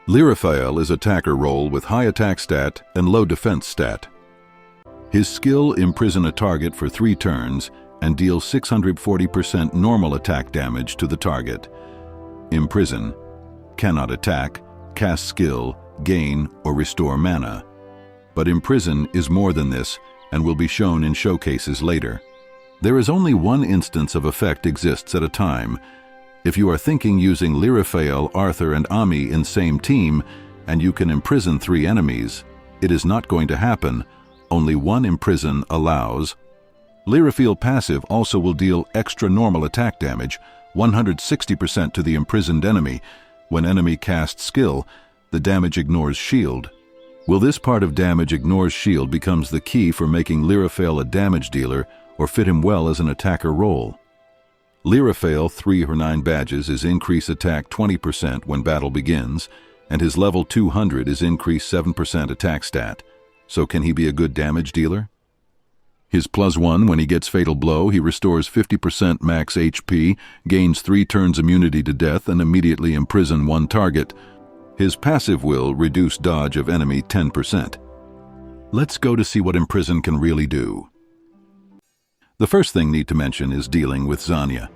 Lyrifael is attacker role with high attack stat and low defense stat. His skill imprison a target for 3 turns and deal 640% normal attack damage to the target. Imprison, cannot attack, cast skill, gain, or restore mana. But imprison is more than this and will be shown in showcases later. There is only one instance of effect exists at a time. If you are thinking using Lyrifael, Arthur, and Ami in same team, and you can imprison 3 enemies, it is not going to happen. Only one imprison allows. Lyrifael passive also will deal extra normal attack damage, 160% to the imprisoned enemy. When enemy casts skill, the damage ignores shield. Will this part of damage ignores shield becomes the key for making Lyrifael a damage dealer or fit him well as an attacker role. Lyrifael 3 or 9 badges is increase attack 20% when battle begins, and his level 200 is increase 7% attack stat. So can he be a good damage dealer? His +1 when he gets fatal blow, he restores 50% max HP, gains 3 turns immunity to death, and immediately imprison 1 target. His passive will reduce dodge of enemy 10%. Let's go to see what imprison can really do. The first thing need to mention is dealing with Zania.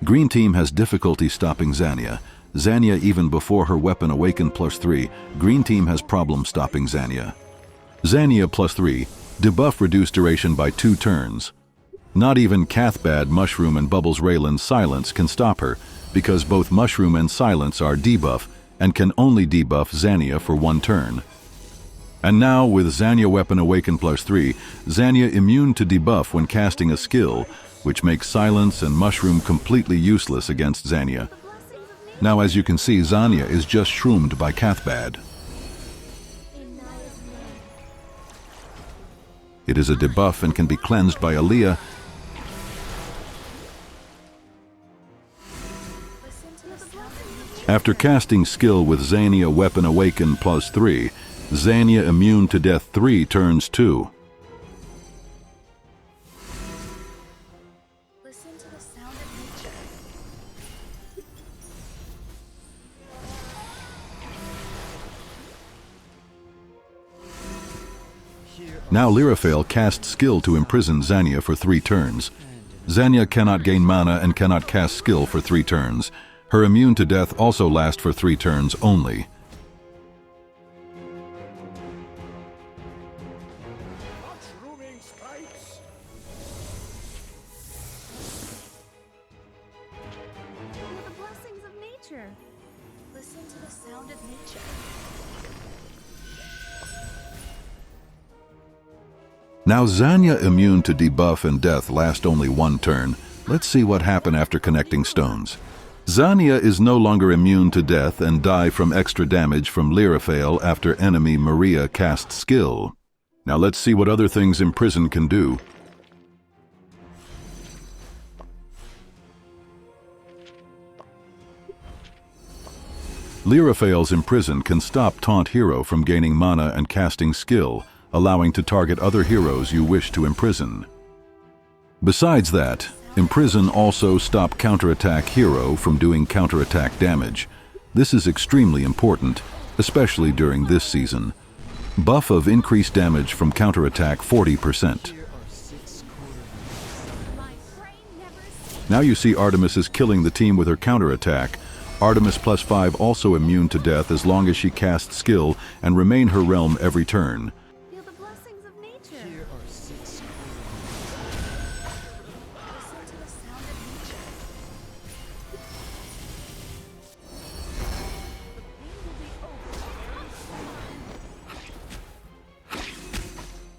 Green team has difficulty stopping Zania. Zania even before her weapon awaken +3, green team has problem stopping Zania. Zania +3, debuff reduce duration by 2 turns. Not even Cathbad, Mushroom, and Bubbles Raylan's Silence can stop her, because both Mushroom and Silence are debuff and can only debuff Zania for 1 turn. And now, with Zania weapon awaken +3, Zania immune to debuff when casting a skill, which makes Silence and Mushroom completely useless against Zania. Now, as you can see, Zania is just shroomed by Cathbad. It is a debuff and can be cleansed by Aliyah. After casting skill with Zania weapon awaken +3, Zania immune to death 3 turns 2. Listen to the sound of nature. Now Lyrifael casts skill to imprison Zania for 3 turns. Zania cannot gain mana and cannot cast skill for 3 turns. Her immune to death also lasts for 3 turns only. Feel the blessings of nature. Listen to the sound of nature. Now Zania immune to debuff and death last only 1 turn. Let's see what happened after connecting stones. Zania is no longer immune to death and die from extra damage from Lyrifael after enemy Maria casts skill. Now let's see what other things imprison can do. Lyrifael's imprison can stop taunt hero from gaining mana and casting skill, allowing to target other heroes you wish to imprison. Besides that, imprison also stop counterattack hero from doing counterattack damage. This is extremely important, especially during this season. Buff of increased damage from counterattack 40%. Now you see Artemis is killing the team with her counterattack. Artemis +5 also immune to death as long as she casts skill and remain her realm every turn. Feel the blessings of nature. Listen to the sound of nature.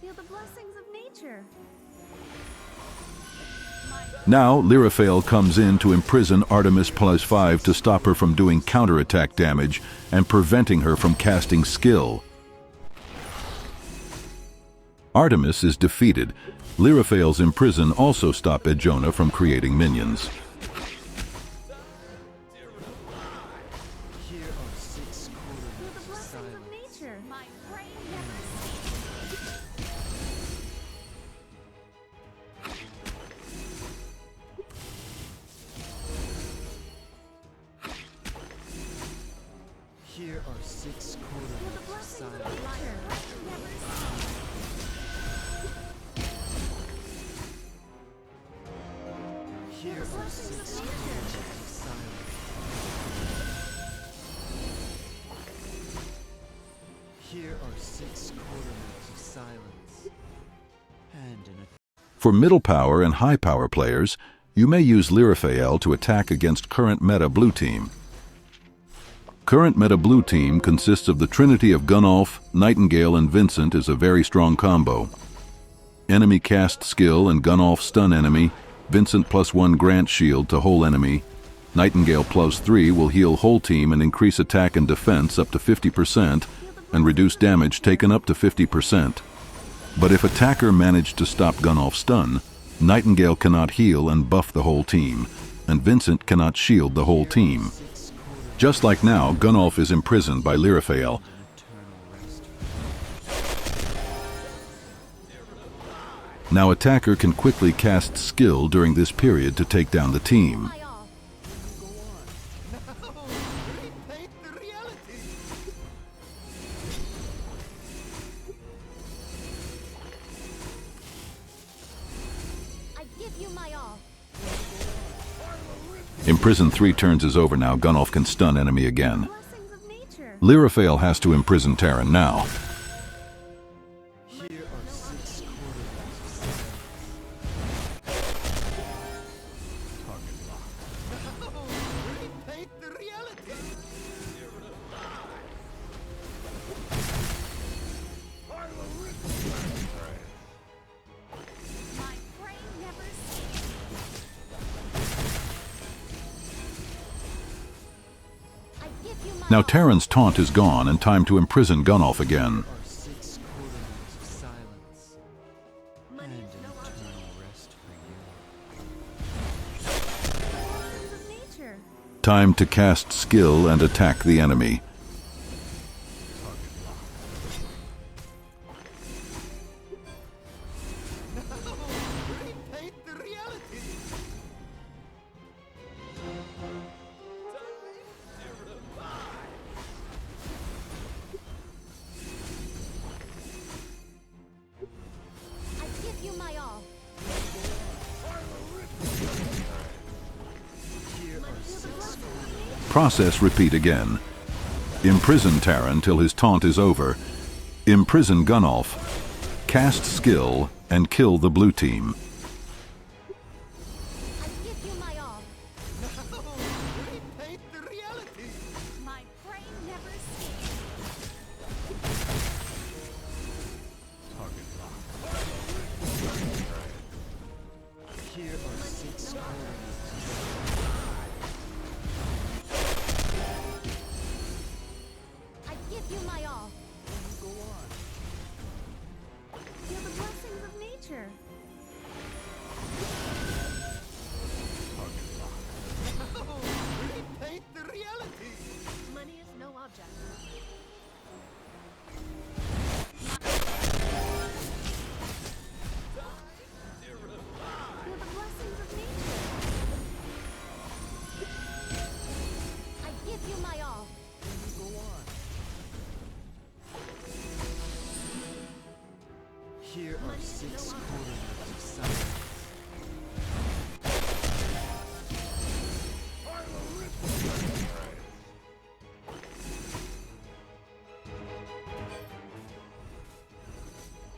Feel the blessings of nature. Now Lyrifael comes in to imprison Artemis +5 to stop her from doing counterattack damage and preventing her from casting skill. Artemis is defeated. Lyrifael's imprison also stop Ejona from creating minions. Feel the blessings of nature. My brain never Here are 6 quarter Feel the notes of blessings of silence. nature. Never cease. Here the are blessings 6 of quarter nature. notes of silence. Here are 6 quarter notes of silence. And an For middle power and high power players, you may use Lyrifael to attack against current meta blue team. Current meta blue team consists of the trinity of Gunnulf, Nightingale, and Vincent is a very strong combo. Enemy cast skill and Gunnulf stun enemy, Vincent +1 grant shield to whole enemy, Nightingale +3 will heal whole team and increase attack and defense up to 50% and reduce damage taken up to 50%. But if attacker managed to stop Gunnulf's stun, Nightingale cannot heal and buff the whole team, and Vincent cannot shield the whole team. Just like now, Gunnulf is imprisoned by Lyrifael. Now attacker can quickly cast skill during this period to take down the team. My all. I give you my all. Imprison 3 turns is over now. Gunnulf can stun enemy again. Blessings of nature. Lyrifael has to imprison Terran now. Here are 6 quarter notes of silence. Target locked. Repaint the reality. My prey never ceases. I give you my Now all. Terran's taunt is gone and time to imprison Gunnulf again. Are 6 quarter notes of silence. And an eternal rest for you. Blessings of nature. Time to cast skill and attack the enemy. Repaint the reality. I give you my all. Here are 6 Process repeat again. Imprison Terran till his taunt is over. Imprison Gunnulf. Cast skill and kill the blue team. I give you my all. repaint the reality. My prey never ceases. Target locked. Here are 6 quarter notes of silence. I give you my all. Go on. Feel the blessings of nature. Target locked. Repaint the reality. Money is no object. Feel the blessings of nature. I give you my all. Go on. Here are 6 quarter notes of silence.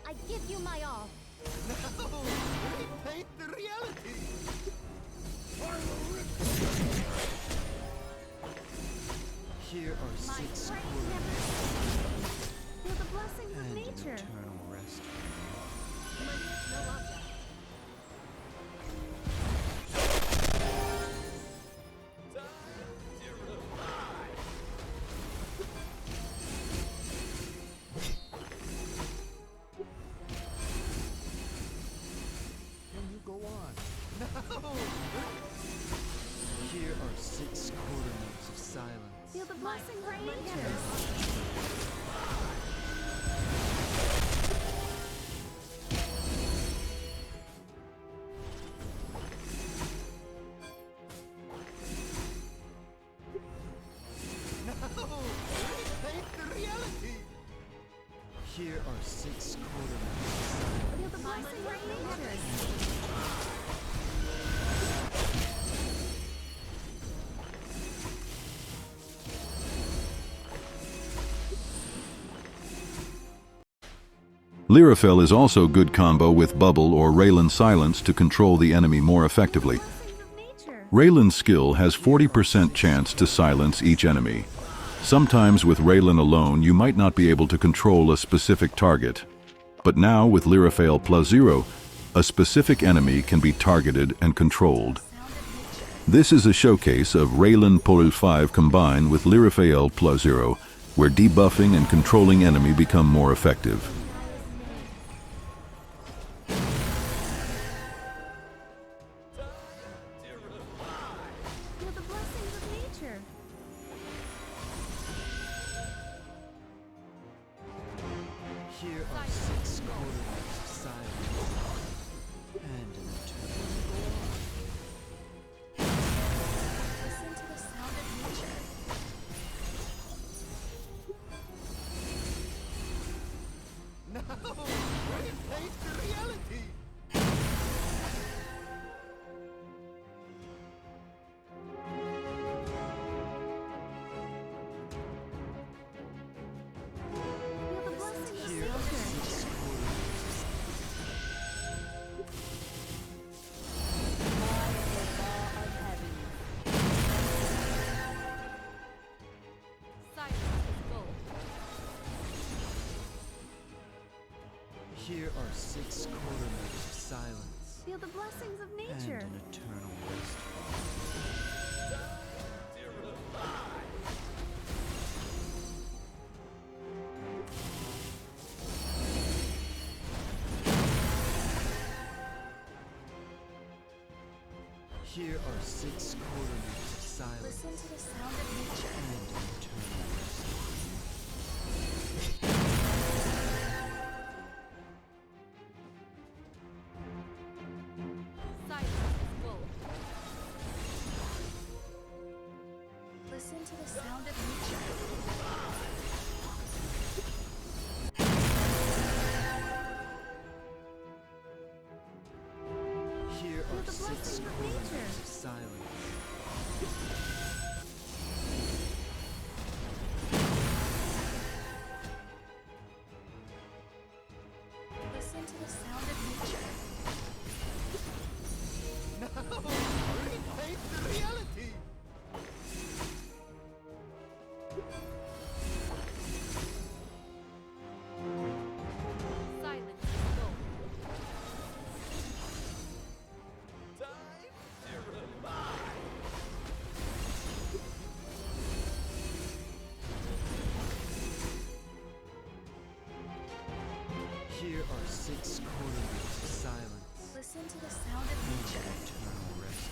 I give you my all. Repaint the reality. Here are My 6 prey quarter never notes ceases. Feel the blessings of and an nature. eternal rest. Money is no object. Can you go on? No! Here are 6 quarter notes of silence. Feel the blessings of nature. Here are 6 quarter Feel the blessings of nature. Lyrifael is also good combo with Bubble or Raylan Silence to control the enemy more effectively. Blessings of nature. Raylan's skill has 40% chance to silence each enemy. Sometimes with Raylan alone you might not be able to control a specific target. But now with Lyrifael +0, a specific enemy can be targeted and controlled. This is a showcase of Raylan +5 combined with Lyrifael +0, where debuffing and controlling enemy become more effective. Feel the blessings of nature. Here are 6 quarters of silence and an eternal Listen to the sound of nature. Now, bring faith to reality. Feel the blessings of Here are nature. 6 quarters. Here are 6 quarters of silence Feel the blessings of and nature. an eternal rest. Here are 6 quarters of silence Listen to the sound of nature. and an eternal rest. Listen to the sound of nature. Here Feel are the 6 blessings of quarters nature. of silence Listen to the sound of nature. Now, bring faith to reality. Here are 6 quarters of silence Listen to the sound of and nature. an eternal rest.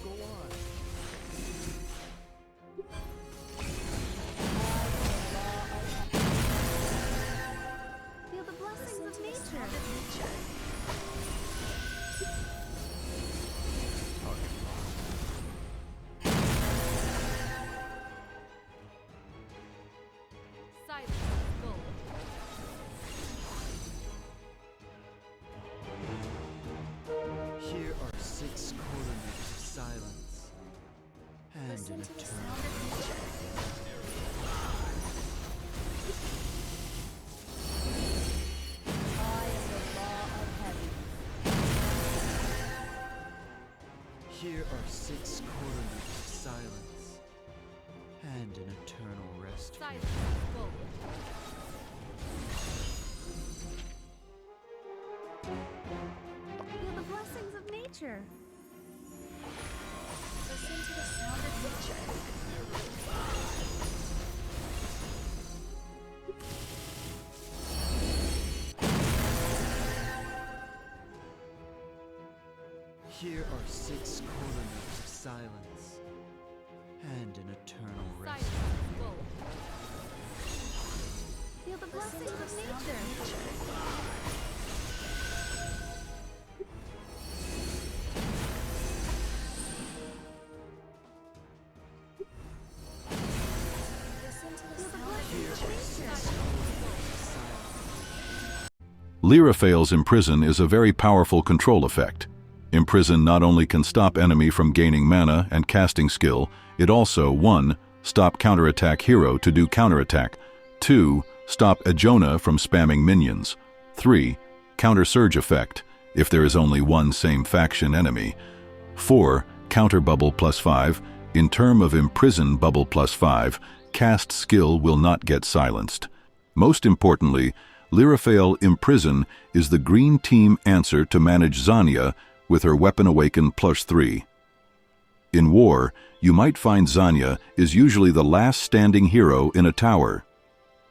Go on. Feel the blessings of nature. Here are 6 quarters of silence and Listen an to the eternal sound of nature. Here are 6 quarters of silence and an eternal rest. Feel the blessings of nature. Listen to the sound of nature. Here are 6 quarters of silence and an eternal rest. Feel the blessings of nature. Lyrifael's imprison is a very powerful control effect. Imprison not only can stop enemy from gaining mana and casting skill, it also 1. Stop counterattack hero to do counterattack. 2. Stop Ajona from spamming minions. 3. Counter surge effect, if there is only one same faction enemy. 4. Counter bubble +5, in term of imprison bubble +5, cast skill will not get silenced. Most importantly, Lyrifael Imprison is the green team answer to manage Zania with her weapon awaken +3. In war, you might find Zania is usually the last standing hero in a tower.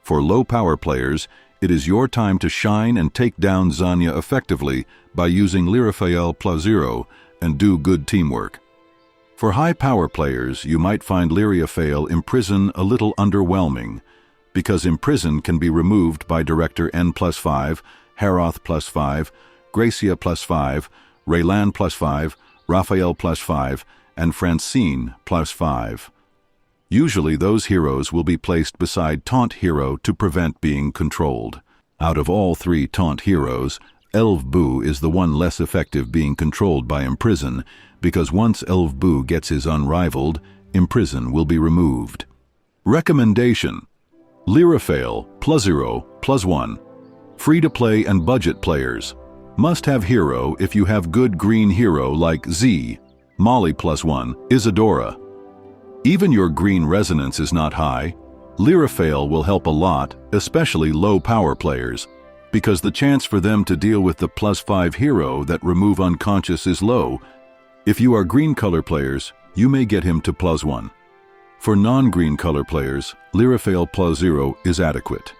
For low power players, it is your time to shine and take down Zania effectively by using Lyrifael +0 and do good teamwork. For high power players, you might find Lyrifael Imprison a little underwhelming, because Imprison can be removed by Director N +5, Haroth +5, Gracia +5, Raylan +5, Raphael +5, and Francine +5. Usually those heroes will be placed beside Taunt Hero to prevent being controlled. Out of all 3 Taunt heroes, Elv-Bu is the one less effective being controlled by Imprison, because once Elv-Bu gets his unrivaled, Imprison will be removed. Recommendation: Lyrifael +0, +1. Free-to-play and budget players. Must-have hero if you have good green hero like Z, Molly +1, Isadora. Even your green resonance is not high, Lyrifael will help a lot, especially low power players, because the chance for them to deal with the +5 hero that remove unconscious is low. If you are green color players, you may get him to +1. For non-green color players, Lyrifael +0 is adequate.